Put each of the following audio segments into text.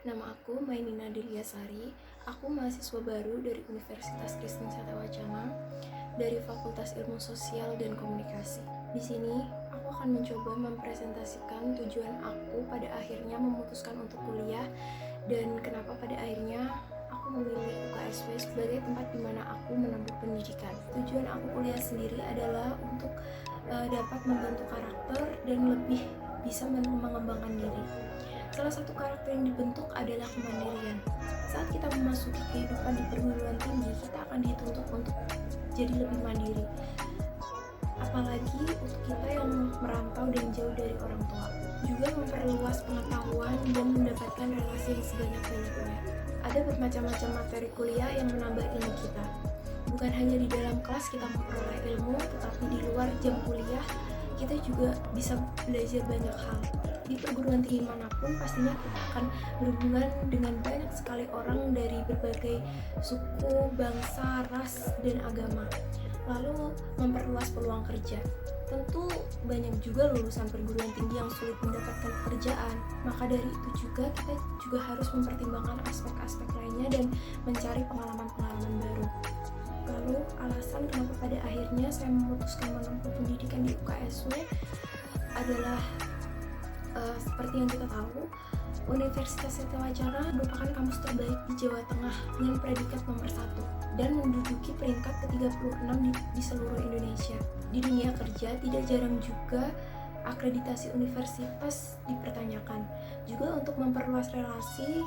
Nama aku Mainina Deliasari. Aku mahasiswa baru dari Universitas Kristen Satya dari Fakultas Ilmu Sosial dan Komunikasi. Di sini, aku akan mencoba mempresentasikan tujuan aku pada akhirnya memutuskan untuk kuliah dan kenapa pada akhirnya aku memilih UKSW sebagai tempat di mana aku menempuh pendidikan. Tujuan aku kuliah sendiri adalah untuk dapat membentuk karakter dan lebih bisa mengembangkan diri. Salah satu karakter yang dibentuk adalah kemandirian. Saat kita memasuki kehidupan di perguruan tinggi, kita akan dituntut untuk jadi lebih mandiri. Apalagi untuk kita yang merantau dan jauh dari orang tua. Juga memperluas pengetahuan dan mendapatkan relasi yang sebanyak-banyaknya. Ada bermacam-macam materi kuliah yang menambah ilmu kita. Bukan hanya di dalam kelas kita memperoleh ilmu, tetapi di luar jam kuliah kita juga bisa belajar banyak hal. Di perguruan tinggi manapun pastinya kita akan berhubungan dengan banyak sekali orang dari berbagai suku, bangsa, ras, dan agama. Lalu memperluas peluang kerja. Tentu banyak juga lulusan perguruan tinggi yang sulit mendapatkan pekerjaan. Maka dari itu juga kita juga harus mempertimbangkan aspek-aspek lainnya dan mencari pengalaman-pengalaman baru. Lalu alasan kenapa pada akhirnya saya memutuskan menempuh pendidikan di UKSW adalah seperti yang kita tahu, Universitas Satya merupakan kampus terbaik di Jawa Tengah dengan predikat nomor 1 dan menduduki peringkat ke-36 di seluruh Indonesia. Di dunia kerja tidak jarang juga akreditasi universitas dipertanyakan. Juga untuk memperluas relasi,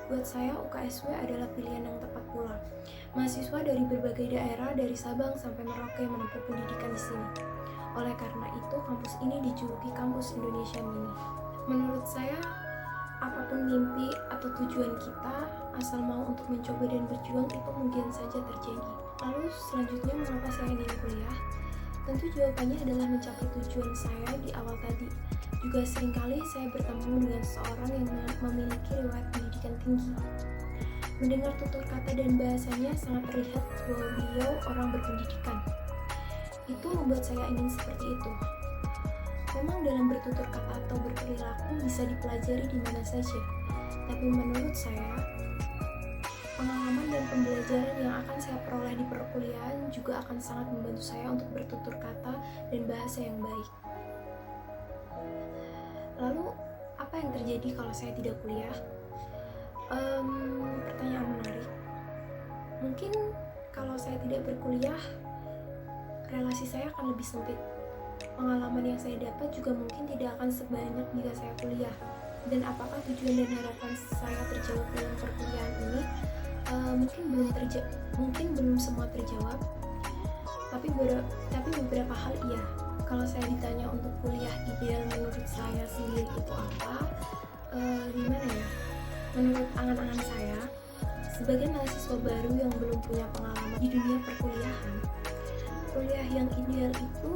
buat saya UKSW adalah pilihan yang tepat pula. Mahasiswa dari berbagai daerah dari Sabang sampai Merauke menempuh pendidikan di sini. Oleh karena itu, kampus ini dijuluki Kampus Indonesia Mini. Menurut saya, apapun mimpi atau tujuan kita, asal mau untuk mencoba dan berjuang itu mungkin saja terjadi. Lalu selanjutnya mengapa saya ingin kuliah? Tentu jawabannya adalah mencapai tujuan saya di awal tadi. Juga seringkali saya bertemu dengan seseorang yang memiliki riwayat pendidikan tinggi. Mendengar tutur kata dan bahasanya sangat terlihat bahwa beliau orang berpendidikan. Itu membuat saya ingin seperti itu. Memang dalam bertutur kata atau berperilaku bisa dipelajari di mana saja. Tapi menurut saya, pengalaman dan pembelajaran yang akan saya peroleh di perkuliahan juga akan sangat membantu saya untuk bertutur kata dan bahasa yang baik. Lalu, apa yang terjadi kalau saya tidak kuliah? Pertanyaan menarik. Mungkin kalau saya tidak berkuliah, relasi saya akan lebih sempit. Pengalaman yang saya dapat juga mungkin tidak akan sebanyak jika saya kuliah. Dan apakah tujuan dan harapan saya terjawab dalam perkuliahan ini? Mungkin belum semua terjawab. Tapi beberapa hal iya. Kalau saya ditanya untuk kuliah ideal menurut saya sendiri itu apa? Gimana ya? Menurut angan-angan saya, sebagai mahasiswa baru yang belum punya pengalaman di dunia perkuliahan, kuliah yang ideal itu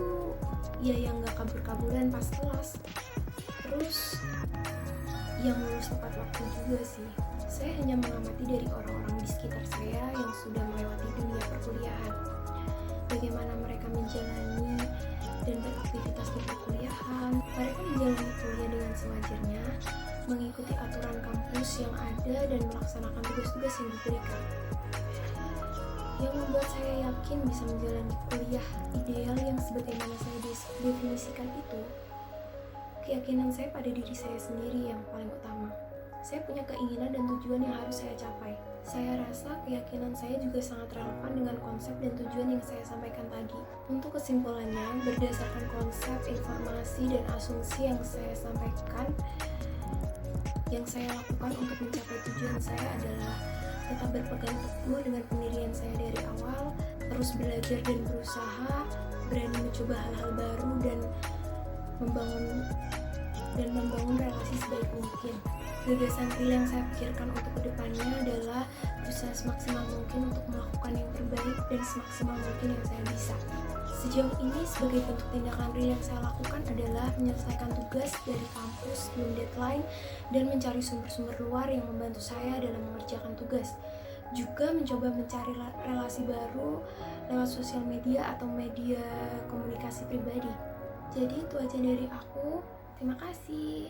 ya yang gak kabur-kaburan pas kelas, terus yang lulus tepat waktu juga sih. Saya hanya mengamati dari orang-orang di sekitar saya yang sudah melewati dunia perkuliahan, bagaimana mereka menjalani dan beraktivitas di perkuliahan. Mereka menjalani kuliah dengan sewajarnya, mengikuti aturan kampus yang ada dan melaksanakan tugas-tugas yang diberikan. Yang membuat saya yakin bisa menjalani kuliah ideal yang sebagaimana saya definisikan itu, keyakinan saya pada diri saya sendiri yang paling utama. Saya punya keinginan dan tujuan yang harus saya capai. Saya rasa keyakinan saya juga sangat relevan dengan konsep dan tujuan yang saya sampaikan tadi. Untuk kesimpulannya, berdasarkan konsep, informasi, dan asumsi yang saya sampaikan, yang saya lakukan untuk mencapai tujuan saya adalah tetap berpegang teguh dengan pendirian saya dari awal, terus belajar dan berusaha, berani mencoba hal-hal baru dan membangun relasi sebaik mungkin. Gagasan real yang saya pikirkan untuk kedepannya adalah berusaha semaksimal mungkin untuk melakukan yang terbaik dan semaksimal mungkin yang saya bisa. Sejauh ini sebagai bentuk tindakan real yang saya lakukan adalah menyelesaikan tugas dari kampus sebelum deadline dan mencari sumber-sumber luar yang membantu saya dalam mengerjakan tugas. Juga mencoba mencari relasi baru lewat sosial media atau media komunikasi pribadi. Jadi itu aja dari aku. Terima kasih.